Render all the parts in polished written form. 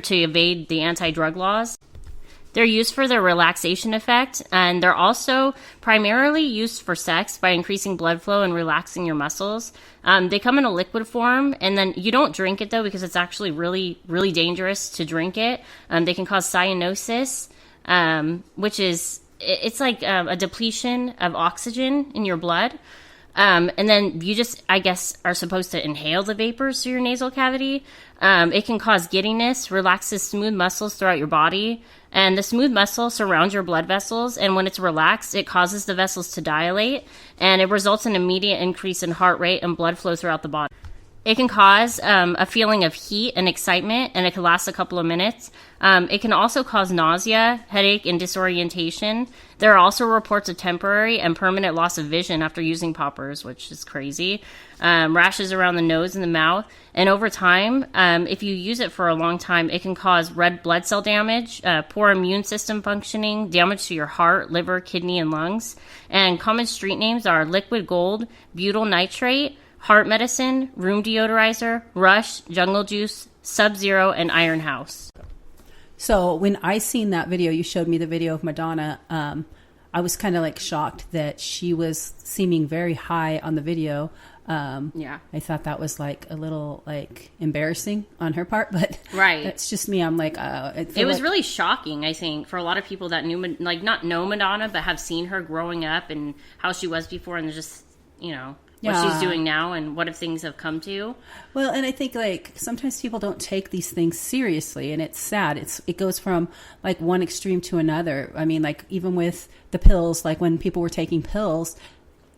to evade the anti-drug laws. They're used for their relaxation effect, and they're also primarily used for sex by increasing blood flow and relaxing your muscles. They come in a liquid form, and then you don't drink it, though, because it's actually really, really dangerous to drink it. They can cause cyanosis, which is, it's like a depletion of oxygen in your blood. And then you just, I guess, are supposed to inhale the vapors through your nasal cavity. It can cause giddiness, relaxes smooth muscles throughout your body. And the smooth muscle surrounds your blood vessels. And when it's relaxed, it causes the vessels to dilate. And it results in immediate increase in heart rate and blood flow throughout the body. It can cause a feeling of heat and excitement, and it can last a couple of minutes. It can also cause nausea, headache, and disorientation. There are also reports of temporary and permanent loss of vision after using poppers, which is crazy. Rashes around the nose and the mouth. And over time, if you use it for a long time, it can cause red blood cell damage, poor immune system functioning, damage to your heart, liver, kidney, and lungs. And common street names are liquid gold, butyl nitrate, heart medicine, room deodorizer, Rush, jungle juice, Sub-Zero, and Iron House. So when I seen that video, you showed me the video of Madonna, I was kind of like shocked that she was seeming very high on the video. Yeah. I thought that was like a little like embarrassing on her part, but right. That's just me. I'm like, it was really shocking, I think, for a lot of people that knew, like, not know Madonna, but have seen her growing up and how she was before, and just, you know, what she's doing now and what if things have come to. Well, and I think like sometimes people don't take these things seriously, and it's sad. It goes from like one extreme to another. I mean, like even with the pills, like when people were taking pills,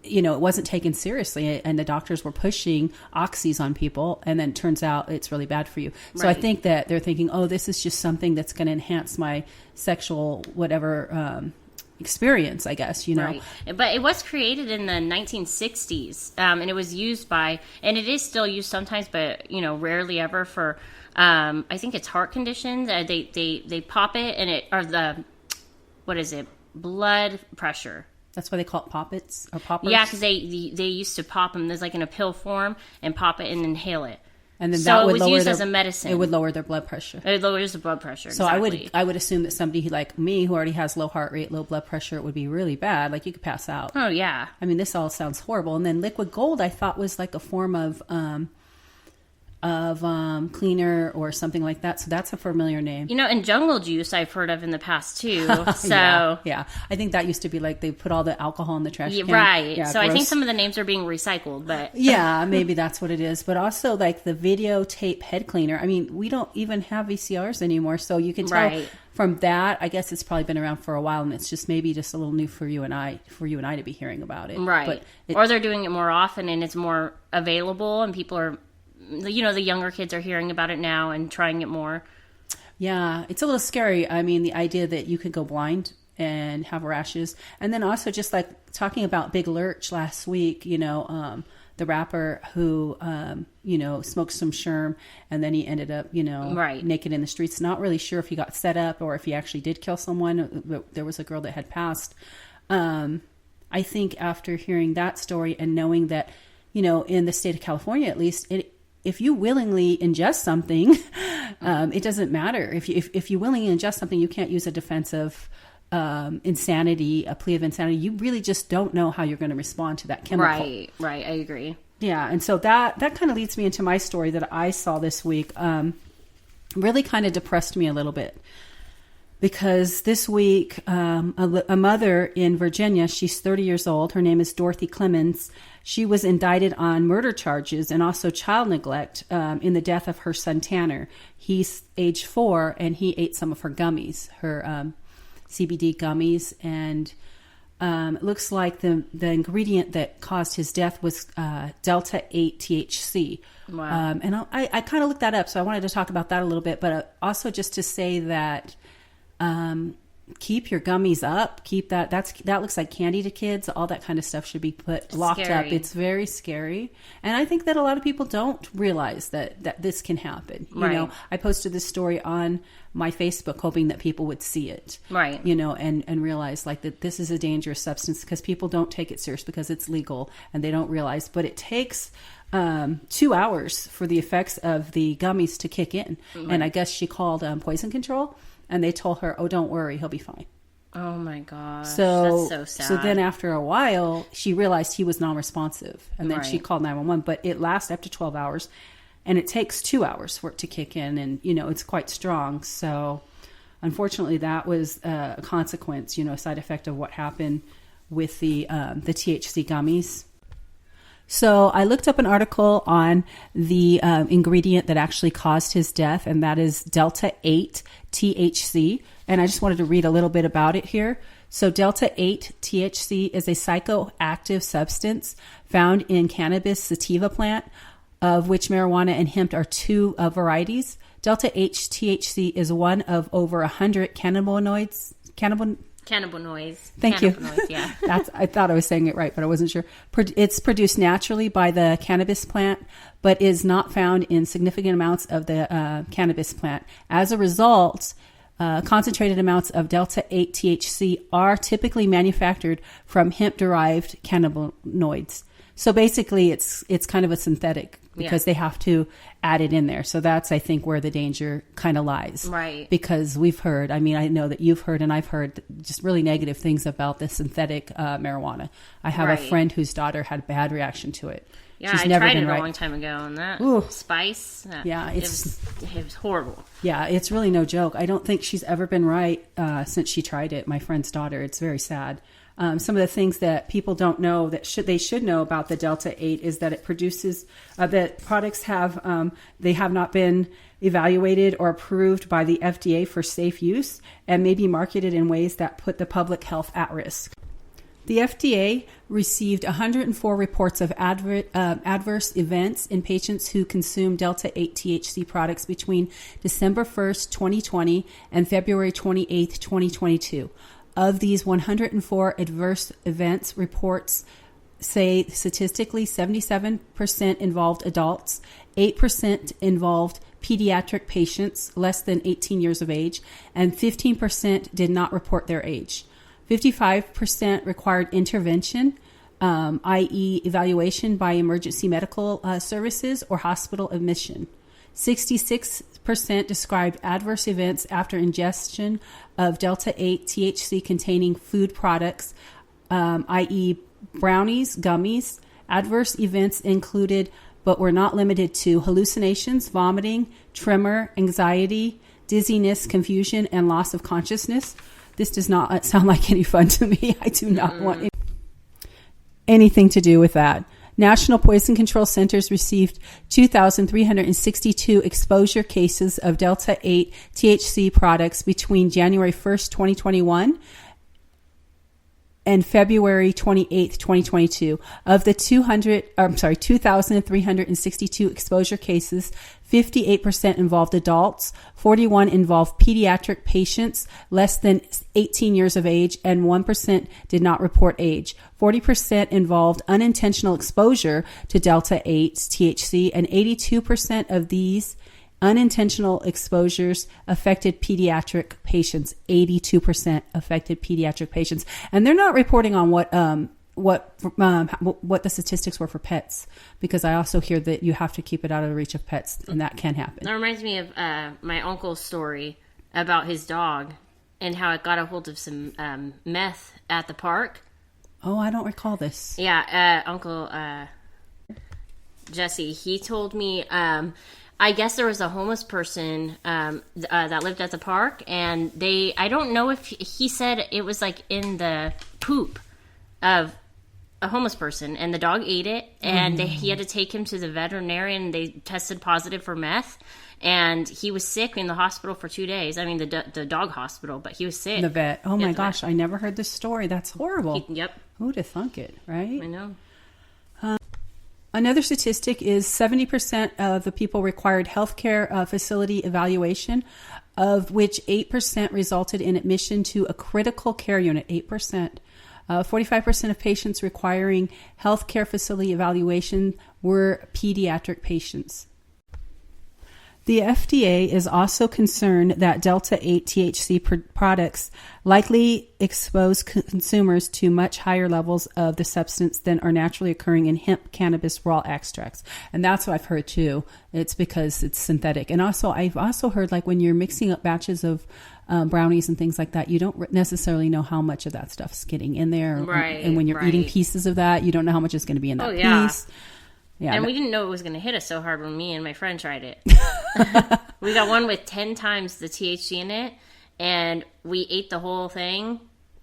you know, it wasn't taken seriously, and the doctors were pushing oxys on people, and then it turns out it's really bad for you. So I think that they're thinking, oh, this is just something that's going to enhance my sexual whatever experience, I guess, you know. Right. But it was created in the 1960s, and it was used by, and it is still used sometimes, but, you know, rarely ever for, I think it's heart conditions. They pop it, and it, or the, what is it, blood pressure. That's why they call it poppets or poppers? Yeah, because they used to pop them. There's like in a pill form, and pop it and inhale it. And then so that would it was used their, as a medicine. It would lower their blood pressure. It lowers the blood pressure. So exactly. I would assume that somebody like me who already has low heart rate, low blood pressure, it would be really bad. Like you could pass out. Oh yeah. I mean, this all sounds horrible. And then liquid gold, I thought was like a form of cleaner or something like that. So that's a familiar name. You know, and jungle juice I've heard of in the past too. So yeah. I think that used to be like they put all the alcohol in the trash can. Right. Yeah, so gross. I think some of the names are being recycled, but yeah, maybe that's what it is. But also like the videotape head cleaner. I mean, we don't even have VCRs anymore, so you can tell from that. I guess it's probably been around for a while, and it's just maybe just a little new for you and I to be hearing about it. Right. But or they're doing it more often, and it's more available, and people are, you know, the younger kids are hearing about it now and trying it more. Yeah, it's a little scary. I mean, the idea that you could go blind and have rashes. And then also just like talking about Big Lurch last week, you know, the rapper who, you know, smoked some sherm and then he ended up, you know, naked in the streets. Not really sure if he got set up or if he actually did kill someone. There was a girl that had passed. I think after hearing that story and knowing that, you know, in the state of California, at least, if you willingly ingest something, it doesn't matter. If you willingly ingest something, you can't use a defense of insanity, a plea of insanity. You really just don't know how you're going to respond to that chemical. Right. I agree. Yeah, and so that kind of leads me into my story that I saw this week. Really kind of depressed me a little bit. Because this week, a mother in Virginia, she's 30 years old. Her name is Dorothy Clemens. She was indicted on murder charges and also child neglect in the death of her son, Tanner. He's age 4, and he ate some of her gummies, her CBD gummies. And it looks like the ingredient that caused his death was Delta-8 THC. Wow. And I kind of looked that up, so I wanted to talk about that a little bit. But also just to say that... keep your gummies up. Keep that. That looks like candy to kids. All that kind of stuff should be locked up. It's very scary. And I think that a lot of people don't realize that this can happen. You know, I posted this story on my Facebook hoping that people would see it. Right. You know, and realize like that this is a dangerous substance because people don't take it serious because it's legal and they don't realize. But it takes 2 hours for the effects of the gummies to kick in. Right. And I guess she called poison control, and they told her, "Oh, don't worry, he'll be fine." Oh my gosh, so that's so sad. So then after a while, she realized he was non-responsive, and then she called 911. But it lasts up to 12 hours, and it takes 2 hours for it to kick in, and it's quite strong. So unfortunately, that was a consequence, a side effect of what happened with the THC gummies. So I looked up an article on the ingredient that actually caused his death, and that is Delta 8 THC. And I just wanted to read a little bit about it here. So Delta 8 THC is a psychoactive substance found in cannabis sativa plant, of which marijuana and hemp are two varieties. Delta 8 THC is one of over 100 cannabinoids. Cannabinoids. Thank you. Yeah. I thought I was saying it right, but I wasn't sure. It's produced naturally by the cannabis plant, but is not found in significant amounts of the cannabis plant. As a result, concentrated amounts of Delta 8 THC are typically manufactured from hemp-derived cannabinoids. So basically, it's kind of a synthetic because they have to add it in there. So that's, I think, where the danger kind of lies. Right. Because we've heard, I know that you've heard and I've heard just really negative things about the synthetic marijuana. I have a friend whose daughter had a bad reaction to it. Yeah, I tried it a long time ago, and that spice, it was horrible. Yeah, it's really no joke. I don't think she's ever been right since she tried it, my friend's daughter. It's very sad. Some of the things that people don't know that they should know about the Delta 8 is that it produces, that products they have not been evaluated or approved by the FDA for safe use and may be marketed in ways that put the public health at risk. The FDA received 104 reports of adverse events in patients who consumed Delta 8 THC products between December 1st, 2020 and February 28th, 2022. Of these 104 adverse events, reports say statistically 77% involved adults, 8% involved pediatric patients less than 18 years of age, and 15% did not report their age. 55% required intervention, i.e. evaluation by emergency medical services or hospital admission. 66% described adverse events after ingestion of Delta 8 THC containing food products, i.e. brownies, gummies. Adverse events included, but were not limited to, hallucinations, vomiting, tremor, anxiety, dizziness, confusion, and loss of consciousness. This does not sound like any fun to me. I do not want anything to do with that. National Poison Control Centers received 2,362 exposure cases of Delta 8 THC products between January 1st, 2021 and February 28th, 2022. Of the 2,362 exposure cases, 58% involved adults, 41 involved pediatric patients less than 18 years of age, and 1% did not report age. 40% involved unintentional exposure to Delta 8 THC, and 82% of these unintentional exposures affected pediatric patients. 82% affected pediatric patients. And they're not reporting on what the statistics were for pets, because I also hear that you have to keep it out of the reach of pets, and that can happen. That reminds me of my uncle's story about his dog and how it got a hold of some meth at the park. Oh, I don't recall this. Yeah, Uncle Jesse, he told me, I guess there was a homeless person that lived at the park, and I don't know if he said it was like in the poop of a homeless person, and the dog ate it, and he had to take him to the veterinarian. They tested positive for meth, and he was sick in the hospital for 2 days. I mean, the dog hospital, but he was sick. The vet. Oh my gosh, I never heard this story. That's horrible. Yep. Who'd have thunk it, right? I know. Another statistic is 70% of the people required healthcare facility evaluation, of which 8% resulted in admission to a critical care unit. 8%. 45% of patients requiring healthcare facility evaluation were pediatric patients. The FDA is also concerned that Delta-8 THC products likely expose consumers to much higher levels of the substance than are naturally occurring in hemp cannabis raw extracts. And that's what I've heard too. It's because it's synthetic. And also, I've also heard like when you're mixing up batches of brownies and things like that, you don't necessarily know how much of that stuff's getting in there. Right. And when you're eating pieces of that, you don't know how much is going to be in that piece. Yeah, and we didn't know it was going to hit us so hard when me and my friend tried it. We got one with 10 times the THC in it, and we ate the whole thing.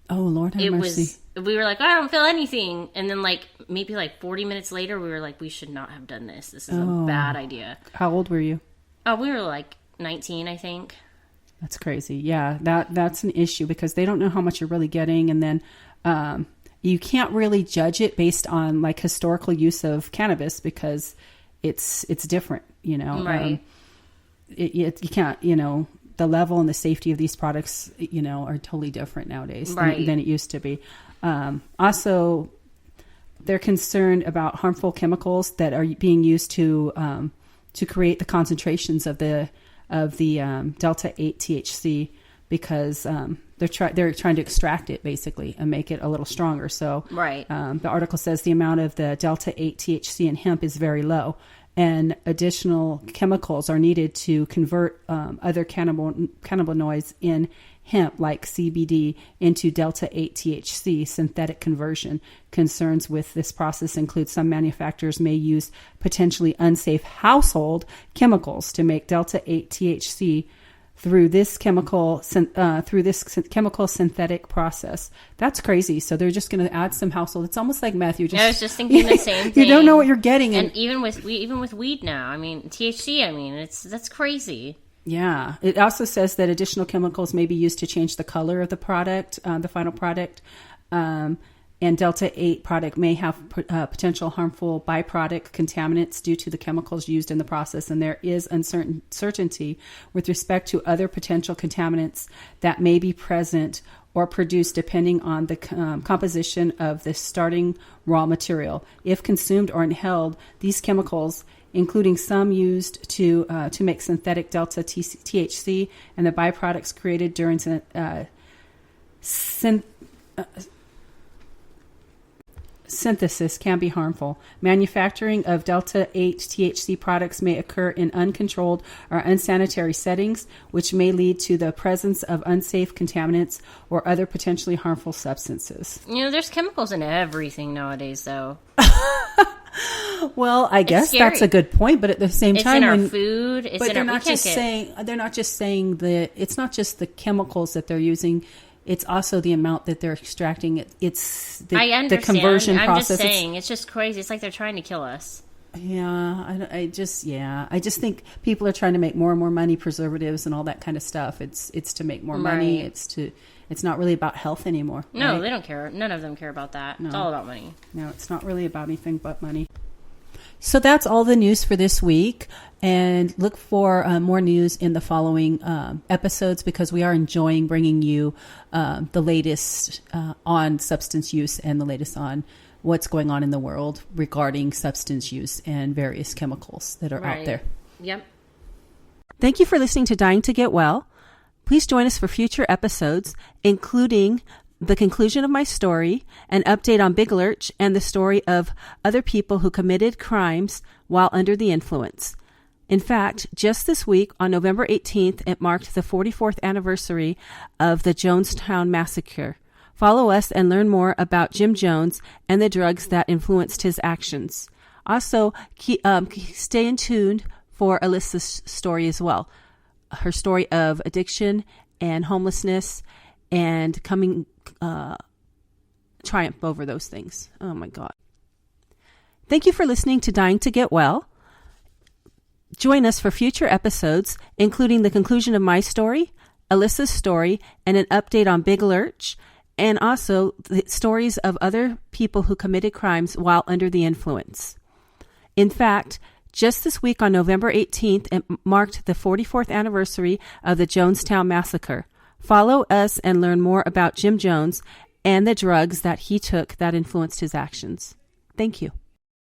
Oh, Lord have mercy. We were like, I don't feel anything. And then maybe 40 minutes later, we were like, we should not have done this. This is a bad idea. How old were you? Oh, we were 19, I think. That's crazy. Yeah, that's an issue because they don't know how much you're really getting. And then you can't really judge it based on historical use of cannabis because it's different, Right. You can't, the level and the safety of these products, are totally different nowadays than it used to be. Also, they're concerned about harmful chemicals that are being used to create the concentrations of the Delta-8 THC because they're trying to extract it basically and make it a little stronger. So the article says the amount of the Delta-8 THC in hemp is very low, and additional chemicals are needed to convert other cannabinoids in hemp like CBD into Delta-8 THC synthetic conversion. Concerns with this process include some manufacturers may use potentially unsafe household chemicals to make Delta-8 THC through this chemical synthetic process. That's crazy. So they're just going to add some household. It's almost like meth. I was just thinking the same thing. You don't know what you're getting, and even with weed now. I mean, THC. That's crazy. Yeah. It also says that additional chemicals may be used to change the color of the product, the final product. And Delta-8 product may have potential harmful byproduct contaminants due to the chemicals used in the process. And there is uncertainty with respect to other potential contaminants that may be present or produced depending on the composition of the starting raw material. If consumed or inhaled, these chemicals, including some used to make synthetic Delta THC and the byproducts created during synthesis, can be harmful. Manufacturing of Delta-8 THC products may occur in uncontrolled or unsanitary settings, which may lead to the presence of unsafe contaminants or other potentially harmful substances. There's chemicals in everything nowadays, though. Well, I guess that's a good point, but at the same time, it's in our food. They're not just saying that it's not just the chemicals that they're using. It's also the amount that they're extracting. It's the conversion process. I'm just saying, it's just crazy. It's like they're trying to kill us. Yeah, I just think people are trying to make more and more money, preservatives and all that kind of stuff. It's to make more money. It's not really about health anymore. No, right? They don't care. None of them care about that. No. It's all about money. No, it's not really about anything but money. So that's all the news for this week, and look for more news in the following episodes because we are enjoying bringing you the latest on substance use and the latest on what's going on in the world regarding substance use and various chemicals that are out there. Yep. Thank you for listening to Dying to Get Well. Please join us for future episodes, including the conclusion of my story, an update on Big Lurch, and the story of other people who committed crimes while under the influence. In fact, just this week, on November 18th, it marked the 44th anniversary of the Jonestown Massacre. Follow us and learn more about Jim Jones and the drugs that influenced his actions. Also, stay tuned for Alyssa's story as well. Her story of addiction and homelessness and coming triumph over those things. Oh my God. Thank you for listening to Dying to Get Well. Join us for future episodes, including the conclusion of my story, Alyssa's story, and an update on Big Lurch, and also the stories of other people who committed crimes while under the influence. In fact, just this week on November 18th, it marked the 44th anniversary of the Jonestown Massacre. Follow us and learn more about Jim Jones and the drugs that he took that influenced his actions. Thank you.